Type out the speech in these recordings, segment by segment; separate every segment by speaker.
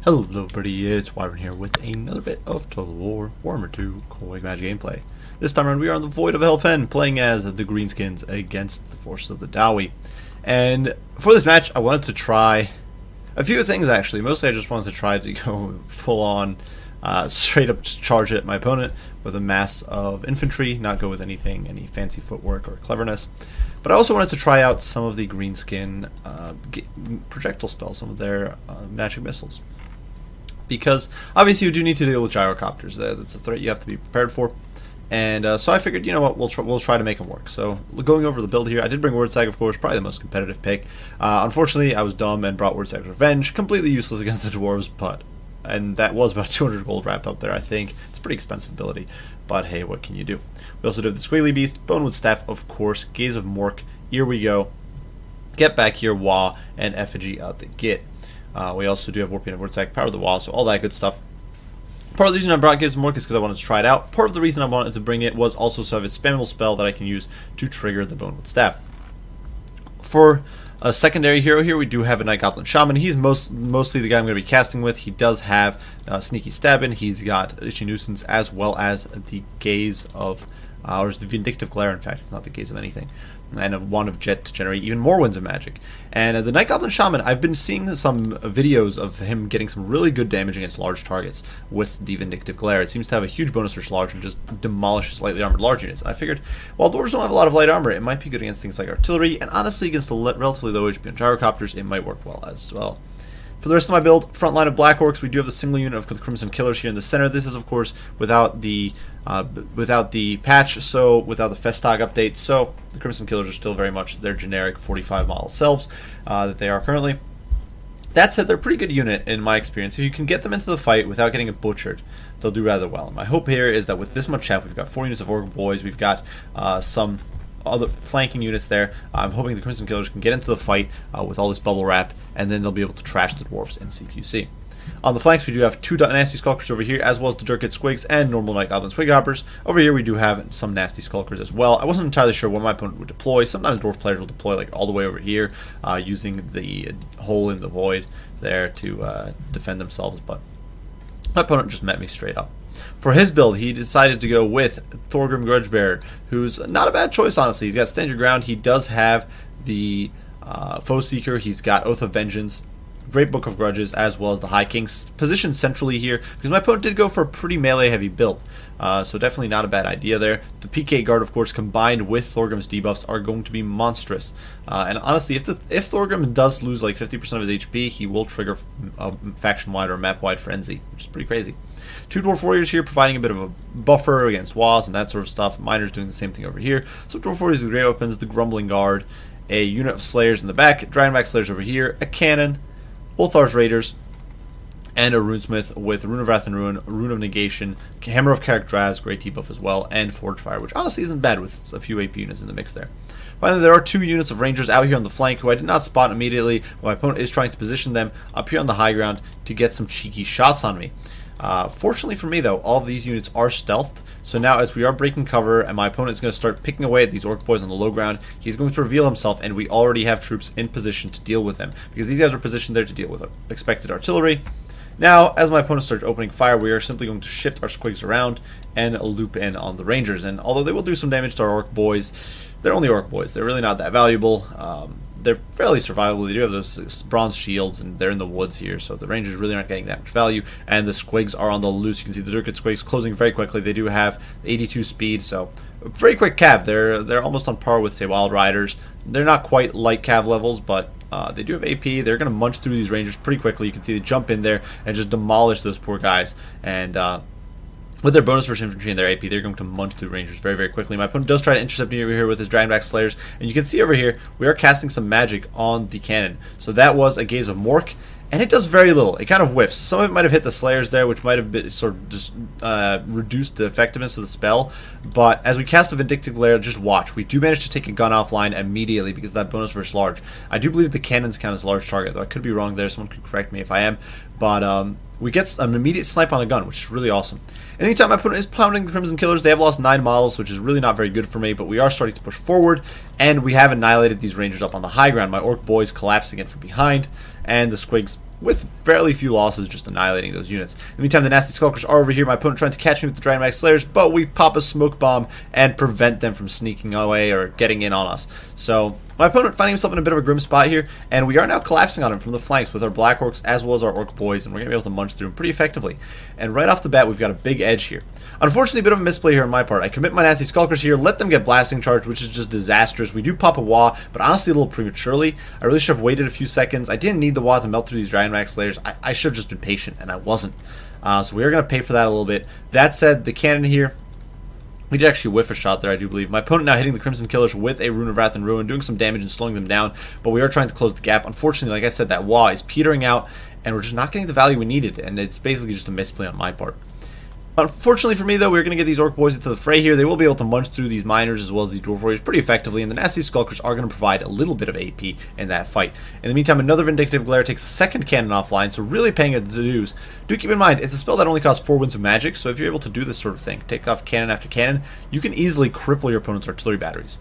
Speaker 1: Hello everybody, it's Wyvern here with another bit of Total War Warhammer 2 Cold Magic gameplay. This time around we are on the Void of Hellfen, playing as the Greenskins against the forces of the Dowie. And for this match I wanted to try a few things actually. Mostly I just wanted to try to go full on, straight up just charge at my opponent with a mass of infantry, not go with any fancy footwork or cleverness. But I also wanted to try out some of the Greenskin projectile spells, some of their magic missiles. Because obviously you do need to deal with gyrocopters. That's a threat you have to be prepared for. And so I figured, you know what, we'll try to make them work. So going over the build here, I did bring WAAAAGH, of course, probably the most competitive pick. Unfortunately, I was dumb and brought WAAAAGH Revenge, completely useless against the Dwarves, and that was about 200 gold wrapped up there, I think. It's a pretty expensive ability, but hey, what can you do? We also do the Squiggly Beast, Bonewood Staff, of course, Gaze of Mork, here we go. Get Back Here, WAAAAGH, and Effigy out the git. We also do have Warping of WAAAAGH, Power of the WAAAAGH, so all that good stuff. Part of the reason I brought Gaze of Mork is because I wanted to try it out. Part of the reason I wanted to bring it was also so I have a spammable spell that I can use to trigger the Bonewood Staff. For a secondary hero here, we do have a Night Goblin Shaman. He's mostly the guy I'm going to be casting with. He does have Sneaky Stabbin', he's got Itchy Nuisance, as well as the Gaze of, or the Vindictive Glare, in fact, it's not the Gaze of anything. And a Wand of Jet to generate even more Winds of Magic. And the Night Goblin Shaman, I've been seeing some videos of him getting some really good damage against large targets with the Vindictive Glare. It seems to have a huge bonus versus large and just demolishes lightly armored large units. And I figured, while Dwarves don't have a lot of light armor, it might be good against things like artillery, and honestly against the relatively low HP on gyrocopters, it might work well as well. For the rest of my build, front line of Black Orcs, we do have the single unit of the Crimson Killers here in the center. This is, of course, without the patch, so without the Festag update. So the Crimson Killers are still very much their generic 45 model selves that they are currently. That said, they're a pretty good unit in my experience. If you can get them into the fight without getting it butchered, they'll do rather well. And my hope here is that with this much chaff, we've got 4 units of Orc Boys, we've got some other flanking units there. I'm hoping the Crimson Killers can get into the fight with all this bubble wrap, and then they'll be able to trash the Dwarves in CQC. On the flanks, we do have 2 nasty Skulkers over here, as well as the Durkit Squigs and normal Night Goblin Swighoppers. Over here, we do have some nasty Skulkers as well. I wasn't entirely sure where my opponent would deploy. Sometimes Dwarf players will deploy like all the way over here, using the hole in the void there to defend themselves, but my opponent just met me straight up. For his build, he decided to go with Thorgrim Grudgebearer, who's not a bad choice, honestly. He's got Stand Your Ground. He does have the Foe Seeker. He's got Oath of Vengeance, Great Book of Grudges, as well as the High King, positioned centrally here, because my opponent did go for a pretty melee-heavy build. So definitely not a bad idea there. The PK Guard, of course, combined with Thorgrim's debuffs are going to be monstrous. And honestly, if Thorgrim does lose like 50% of his HP, he will trigger a faction-wide or map-wide frenzy, which is pretty crazy. 2 Dwarf Warriors here, providing a bit of a buffer against walls and that sort of stuff. Miners doing the same thing over here. So Dwarf Warriors with great weapons, the Grumbling Guard, a unit of Slayers in the back, Dragonback Slayers over here, a Cannon, Ulthar's Raiders, and a Runesmith with Rune of Wrath and Ruin, Rune of Negation, Hammer of Karak-Draz, great debuff as well, and Forge Fire, which honestly isn't bad with a few AP units in the mix there. Finally, there are 2 units of Rangers out here on the flank who I did not spot immediately, but my opponent is trying to position them up here on the high ground to get some cheeky shots on me. Fortunately for me, though, all of these units are stealthed, so now as we are breaking cover and my opponent is going to start picking away at these Orc Boys on the low ground, he's going to reveal himself, and we already have troops in position to deal with him, because these guys are positioned there to deal with expected artillery. Now, as my opponent starts opening fire, we are simply going to shift our Squigs around and loop in on the Rangers, and although they will do some damage to our Orc Boys, they're only Orc Boys, they're really not that valuable. They're fairly survivable. They do have those bronze shields, and they're in the woods here, so the Rangers really aren't getting that much value, and the Squigs are on the loose. You can see the Durkit Squigs closing very quickly. They do have 82 speed, so a very quick cav. They're almost on par with, say, Wild Riders. They're not quite light cav levels, but they do have AP. They're going to munch through these Rangers pretty quickly. You can see they jump in there and just demolish those poor guys, and with their bonus versus infantry and their AP, they're going to munch through Rangers very, very quickly. My opponent does try to intercept me over here with his Dragonback Slayers, and you can see over here, we are casting some magic on the cannon. So that was a Gaze of Mork, and it does very little. It kind of whiffs. Some of it might have hit the Slayers there, which might have been sort of just reduced the effectiveness of the spell, but as we cast the Vindictive Glare, just watch. We do manage to take a gun offline immediately because of that bonus versus large. I do believe the cannons count as a large target, though I could be wrong there. Someone could correct me if I am, but we get an immediate snipe on a gun, which is really awesome. Anytime my opponent is pounding the Crimson Killers, they have lost 9 models, which is really not very good for me, but we are starting to push forward, and we have annihilated these Rangers up on the high ground. My Orc Boys collapse again from behind, and the Squigs with fairly few losses, just annihilating those units. In the meantime, the Nasty Skulkers are over here. My opponent trying to catch me with the Dragonmax Slayers, but we pop a smoke bomb and prevent them from sneaking away or getting in on us. So my opponent finding himself in a bit of a grim spot here, and we are now collapsing on him from the flanks with our Black Orcs as well as our Orc Boys, and we're going to be able to munch through him pretty effectively. And right off the bat, we've got a big edge here. Unfortunately, a bit of a misplay here on my part. I commit my Nasty Skulkers here, let them get blasting charge, which is just disastrous. We do pop a WAAAAGH, but honestly a little prematurely. I really should have waited a few seconds. I didn't need the WAAAAGH to melt through these Dragonmax Slayers. I should have just been patient, and I wasn't. So we are going to pay for that a little bit. That said, the cannon here, we did actually whiff a shot there, I do believe. My opponent now hitting the Crimson Killers with a Rune of Wrath and Ruin, doing some damage and slowing them down, but we are trying to close the gap. Unfortunately, like I said, that WAAAAGH is petering out, and we're just not getting the value we needed, and it's basically just a misplay on my part. Unfortunately for me, though, we're going to get these Orc Boys into the fray here. They will be able to munch through these Miners as well as these Dwarf Warriors pretty effectively, and the Nasty Skulkers are going to provide a little bit of AP in that fight. In the meantime, another Vindictive Glare takes a second cannon offline, so really paying its dues. Do keep in mind, it's a spell that only costs 4 winds of magic, so if you're able to do this sort of thing, take off cannon after cannon, you can easily cripple your opponent's artillery batteries.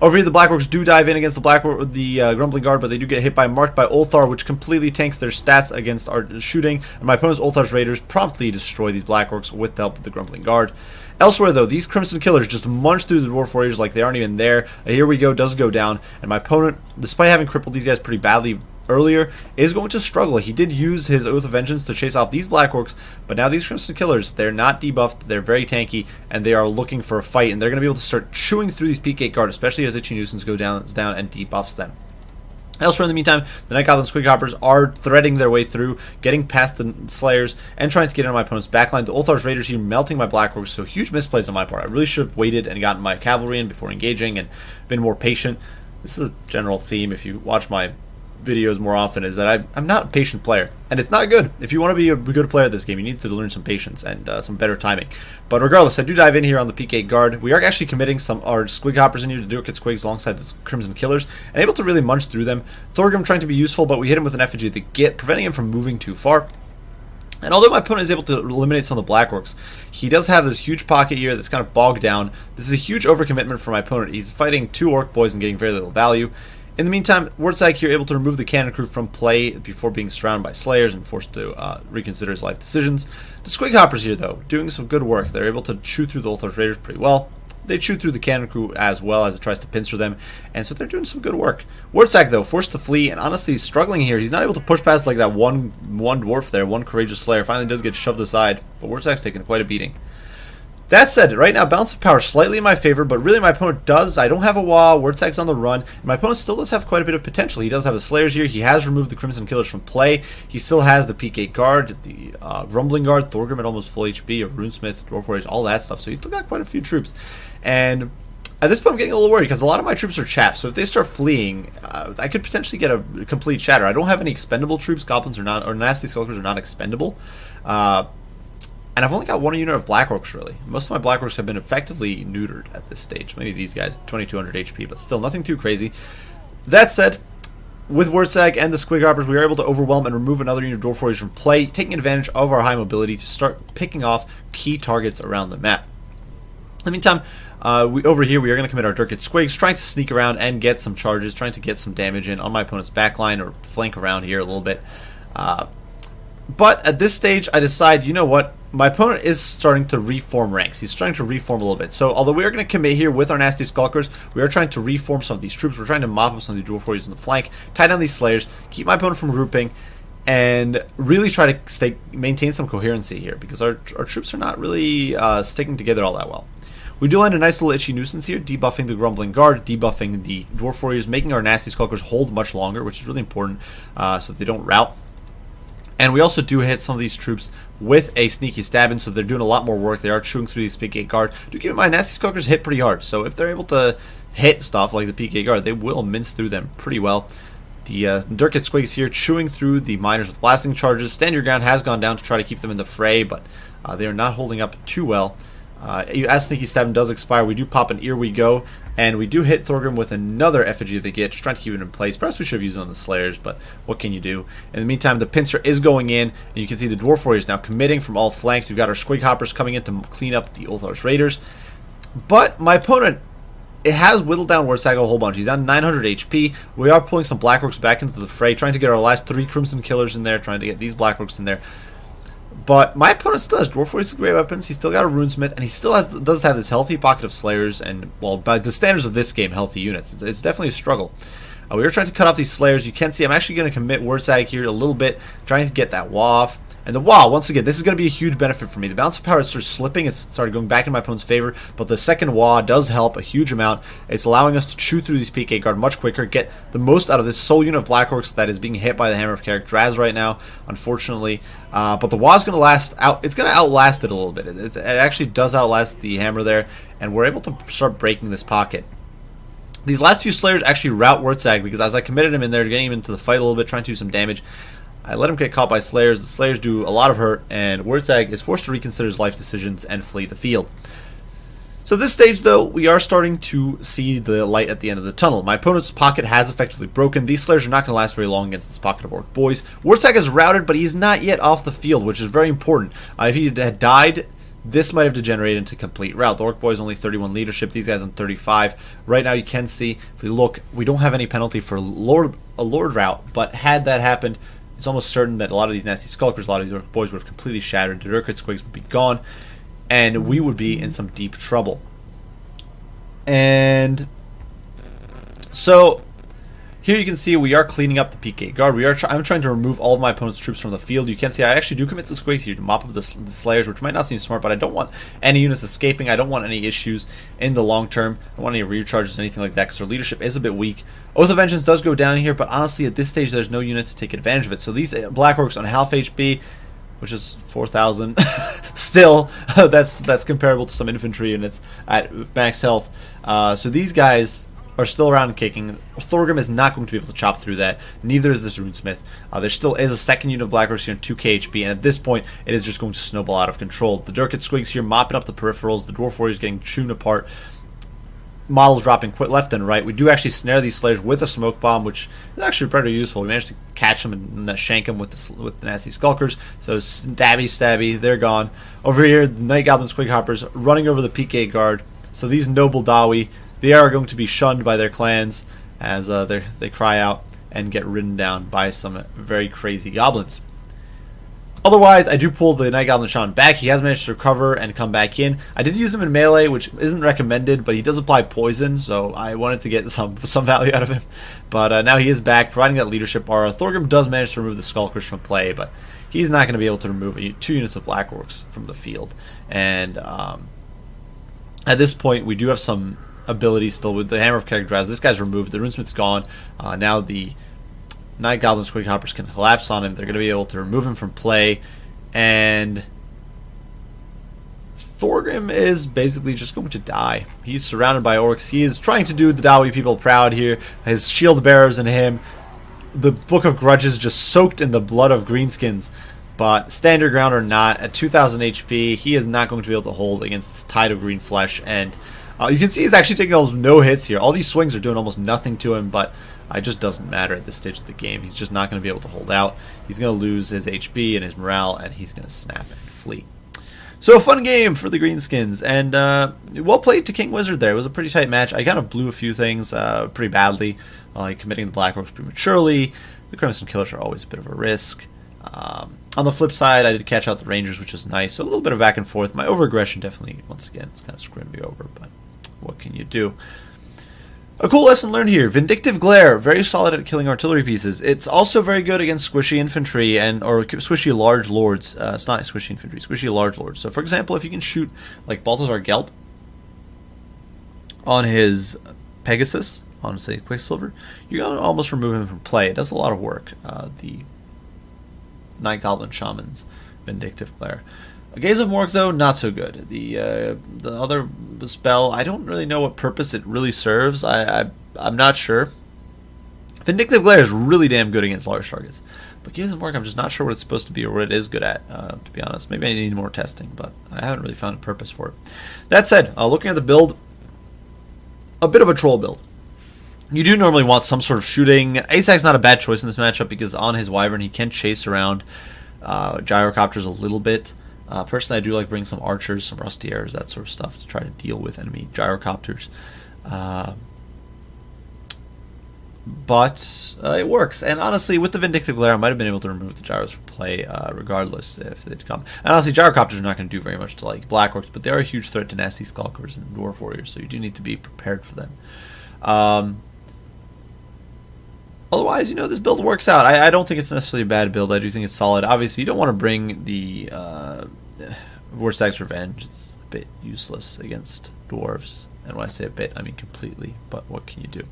Speaker 1: Over here, the Black Orcs do dive in against the Grumbling Guard, but they do get hit by Marked by Ulthar, which completely tanks their stats against our shooting, and my opponent's Ulthar's Raiders promptly destroy these Black Orcs with the help of the Grumbling Guard. Elsewhere, though, these Crimson Killers just munch through the Dwarf Warriors like they aren't even there. Here we go, does go down, and my opponent, despite having crippled these guys pretty badly earlier, is going to struggle. He did use his Oath of Vengeance to chase off these Black Orcs, but now these Crimson Killers, they're not debuffed, they're very tanky, and they are looking for a fight, and they're going to be able to start chewing through these Peak Gate Guard, especially as Itchy Nuisance goes down and debuffs them. Elsewhere in the meantime, the Night Goblin Squig Hoppers are threading their way through, getting past the Slayers, and trying to get into my opponent's backline. The Ulthar's Raiders here melting my Black Orcs, so huge misplays on my part. I really should have waited and gotten my cavalry in before engaging and been more patient. This is a general theme if you watch my videos more often, is that I'm not a patient player, and it's not good. If you want to be a good player at this game, you need to learn some patience and some better timing. But regardless, I do dive in here on the P8 Guard. We are actually committing our Squig Hoppers in here to do Orchid Squigs alongside the Crimson Killers, and able to really munch through them. Thorgrim trying to be useful, but we hit him with an effigy of the Git, preventing him from moving too far. And although my opponent is able to eliminate some of the Black Orcs, he does have this huge pocket here that's kind of bogged down. This is a huge overcommitment for my opponent. He's fighting 2 Orc Boys and getting very little value. In the meantime, WAAAAGH here able to remove the cannon crew from play before being surrounded by Slayers and forced to reconsider his life decisions. The Squig Hoppers here, though, doing some good work. They're able to chew through the Ulthar's Raiders pretty well. They chew through the cannon crew as well as it tries to pincer them, and so they're doing some good work. WAAAAGH, though, forced to flee, and honestly, struggling here. He's not able to push past like that one dwarf there, one courageous Slayer. Finally does get shoved aside, but WAAAAGH's taking quite a beating. That said, right now, balance of power slightly in my favor, but really my opponent does. I don't have a WAAAAGH, WAAAAGH's on the run, and my opponent still does have quite a bit of potential. He does have the Slayers here, he has removed the Crimson Killers from play, he still has the P8 Guard, the Grumbling Guard, Thorgrim at almost full HP, a Runesmith, Dwarf Warriors, all that stuff, so he's still got quite a few troops. And at this point I'm getting a little worried, because a lot of my troops are chaff, so if they start fleeing, I could potentially get a complete shatter. I don't have any expendable troops, Goblins are not, or Nasty Skulkers are not expendable. And I've only got 1 unit of Black Orcs, really. Most of my Black Orcs have been effectively neutered at this stage. Maybe these guys, 2200 HP, but still nothing too crazy. That said, with WAAAAGH and the Squig Hoppers, we are able to overwhelm and remove another unit of Dwarf Warriors from play, taking advantage of our high mobility to start picking off key targets around the map. In the meantime, over here we are going to commit our Dirkit Squigs, trying to sneak around and get some charges, trying to get some damage in on my opponent's backline or flank around here a little bit. But at this stage, I decide, you know what? My opponent is starting to reform ranks. He's starting to reform a little bit. So although we are going to commit here with our Nasty Skulkers, we are trying to reform some of these troops. We're trying to mop up some of the Dwarf Warriors in the flank, tie down these Slayers, keep my opponent from grouping, and really try to maintain some coherency here, because our troops are not really sticking together all that well. We do land a nice little Itchy Nuisance here, debuffing the Grumbling Guard, debuffing the Dwarf Warriors, making our Nasty Skulkers hold much longer, which is really important so that they don't rout. And we also do hit some of these troops with a Sneaky Stabbing, so they're doing a lot more work. They are chewing through these P8 Guard. Do keep in mind, Nasty Skulkers hit pretty hard, so if they're able to hit stuff like the P8 Guard, they will mince through them pretty well. The Dirkit Squigs here chewing through the Miners with blasting charges. Stand Your Ground has gone down to try to keep them in the fray, but they are not holding up too well. As Sneaky Stabbing does expire, we do pop an Here We Go, and we do hit Thorgrim with another Effigy of the Git, just trying to keep it in place. Perhaps we should have used it on the Slayers, but what can you do? In the meantime, the Pincer is going in, and you can see the Dwarf Warriors now committing from all flanks. We've got our Squig Hoppers coming in to clean up the Ulthar's Raiders. But my opponent it has whittled down WAAAAGH a whole bunch. He's down 900 HP. We are pulling some Black Orcs back into the fray, trying to get our last 3 Crimson Killers in there, trying to get these Black Orcs in there. But my opponent still has Dwarf Warriors with great weapons. He's still got a Runesmith, and he still does have this healthy pocket of Slayers, and, well, by the standards of this game, healthy units. It's definitely a struggle. We are trying to cut off these Slayers. You can see I'm actually going to commit WAAAAGH here a little bit, trying to get that WAAAAGH off. And the WAAAAGH, once again, this is going to be a huge benefit for me. The balance of power started slipping. It's started going back in my opponent's favor. But the second WAAAAGH does help a huge amount. It's allowing us to chew through these PK guard much quicker, get the most out of this sole unit of Black Orcs that is being hit by the Hammer of Karak right now, unfortunately. But the WAAAAGH is going to last out. It's going to outlast it a little bit. It actually does outlast the Hammer there. And we're able to start breaking this pocket. These last few Slayers actually rout WAAAAGH because as I committed him in there, getting him into the fight a little bit, trying to do some damage, I let him get caught by Slayers. The Slayers do a lot of hurt, and WAAAAGH is forced to reconsider his life decisions and flee the field. So at this stage, though, we are starting to see the light at the end of the tunnel. My opponent's pocket has effectively broken. These Slayers are not going to last very long against this pocket of Orc boys. WAAAAGH is routed, but he's not yet off the field, which is very important. If he had died, this might have degenerated into complete rout. The Orc boys only 31 leadership. These guys on 35. Right now, you can see, if we look, we don't have any penalty for a Lord rout, but had that happened, it's almost certain that a lot of these nasty Skulkers, a lot of these Orc boys would have completely shattered. The Urkut Squigs would be gone, and we would be in some deep trouble. And so here you can see we are cleaning up the PK guard. I'm trying to remove all of my opponent's troops from the field. You can see I actually do commit some Squigs here to mop up the Slayers, which might not seem smart, but I don't want any units escaping. I don't want any issues in the long term. I don't want any recharges, anything like that, because our leadership is a bit weak. Oath of Vengeance does go down here, but honestly, at this stage, there's no unit to take advantage of it. So these Black Orcs on half HP, which is 4,000, still, that's comparable to some infantry units at max health. So these guys are still around and kicking. Thorgrim is not going to be able to chop through that. Neither is this Runesmith. There still is a second unit of Black Orcs here in 2k HP, and at this point, it is just going to snowball out of control. The Urkut Squigs here mopping up the peripherals. The Dwarf Warriors getting chewed apart. Models dropping left and right. We do actually snare these Slayers with a smoke bomb, which is actually pretty useful. We managed to catch them and shank them with the nasty Skulkers. So stabby, they're gone. Over here, the Night Goblin Squig Hoppers running over the PK guard. So these noble Dawi, they are going to be shunned by their clans as they cry out and get ridden down by some very crazy goblins. Otherwise, I do pull the Night Goblin Shaman back. He has managed to recover and come back in. I did use him in melee, which isn't recommended, but he does apply poison, so I wanted to get some value out of him. But now he is back, providing that leadership aura. Thorgrim does manage to remove the Skulkers from play, but he's not going to be able to remove 2 units of Black Orcs from the field. And at this point, we do have some ability still with the Hammer of Karak. This guy's removed. The Runesmith's gone. Now the Night Goblin Squig Hoppers can collapse on him. They're going to be able to remove him from play, and Thorgrim is basically just going to die. He's surrounded by Orcs. He is trying to do the Dawi people proud here. His shield bearers and him. The Book of Grudges just soaked in the blood of Greenskins, but stand your ground or not, at 2,000 HP, he is not going to be able to hold against this tide of green flesh, and you can see he's actually taking almost no hits here. All these swings are doing almost nothing to him, but it just doesn't matter at this stage of the game. He's just not going to be able to hold out. He's going to lose his HP and his morale, and he's going to snap and flee. So a fun game for the Greenskins, and well played to King Wizard there. It was a pretty tight match. I kind of blew a few things pretty badly, like committing the Black Orcs prematurely. The Crimson Killers are always a bit of a risk. On the flip side, I did catch out the Rangers, which was nice. So a little bit of back and forth. My over-aggression definitely, once again, kind of screwed me over, but what can you do? A cool lesson learned here. Vindictive Glare, very solid at killing artillery pieces. It's also very good against squishy infantry or squishy large lords. It's not squishy infantry, squishy large lords. So for example, if you can shoot like Balthazar Gelt on his Pegasus, on say Quicksilver, you're going to almost remove him from play. It does a lot of work. The Night Goblin Shaman's Vindictive Glare. Gaze of Mork, though, not so good. The other spell, I don't really know what purpose it really serves. I'm not sure. Vindictive Glare is really damn good against large targets. But Gaze of Mork, I'm just not sure what it's supposed to be or what it is good at, to be honest. Maybe I need more testing, but I haven't really found a purpose for it. That said, looking at the build, a bit of a troll build. You do normally want some sort of shooting. Asag's not a bad choice in this matchup because on his Wyvern he can chase around gyrocopters a little bit. Personally, I do like bringing some archers, some rusty arrows, that sort of stuff to try to deal with enemy gyrocopters. But it works, and honestly, with the Vindictive Glare, I might have been able to remove the gyros from play, regardless if they'd come. And honestly, gyrocopters are not going to do very much to like Black Orcs, but they are a huge threat to nasty Skulkers and Dwarf Warriors, so you do need to be prepared for them. Otherwise, you know, this build works out. I don't think it's necessarily a bad build. I do think it's solid. Obviously, you don't want to bring the WAAAAGH's Revenge. It's a bit useless against Dwarves, and when I say a bit, I mean completely. But what can you do?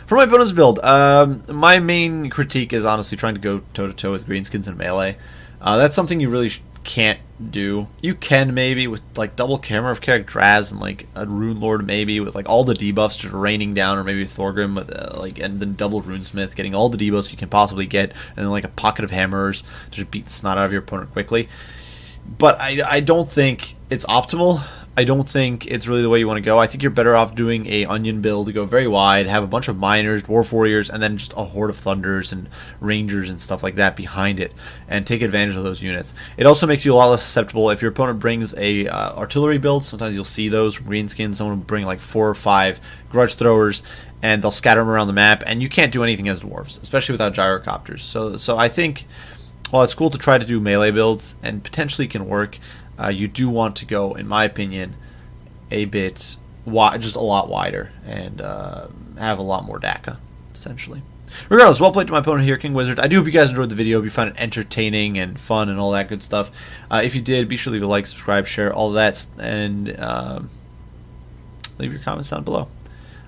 Speaker 1: For my opponent's build, my main critique is honestly trying to go toe-to-toe with Greenskins and melee. That's something you really can't do. You can maybe with like double Camera of Draz and like a Rune Lord maybe with like all the debuffs just raining down, or maybe Thorgrim with like, and then double Runesmith getting all the debuffs you can possibly get, and then like a pocket of hammers to just beat the snot out of your opponent quickly. But I don't think it's optimal. I don't think it's really the way you want to go. I think you're better off doing a onion build to go very wide, have a bunch of miners, dwarf warriors, and then just a horde of thunders and rangers and stuff like that behind it, and take advantage of those units. It also makes you a lot less susceptible if your opponent brings a artillery build. Sometimes you'll see those from Greenskins. Someone will bring like 4 or 5 grudge throwers, and they'll scatter them around the map, and you can't do anything as dwarves, especially without gyrocopters. So I think while it's cool to try to do melee builds and potentially can work, you do want to go, in my opinion, a bit just a lot wider and have a lot more DACA, essentially. Regardless, well played to my opponent here, King Wizard. I do hope you guys enjoyed the video. If you found it entertaining and fun and all that good stuff. If you did, be sure to leave a like, subscribe, share, all that, and leave your comments down below.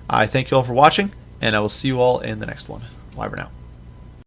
Speaker 1: I thank you all for watching, and I will see you all in the next one. Bye for now.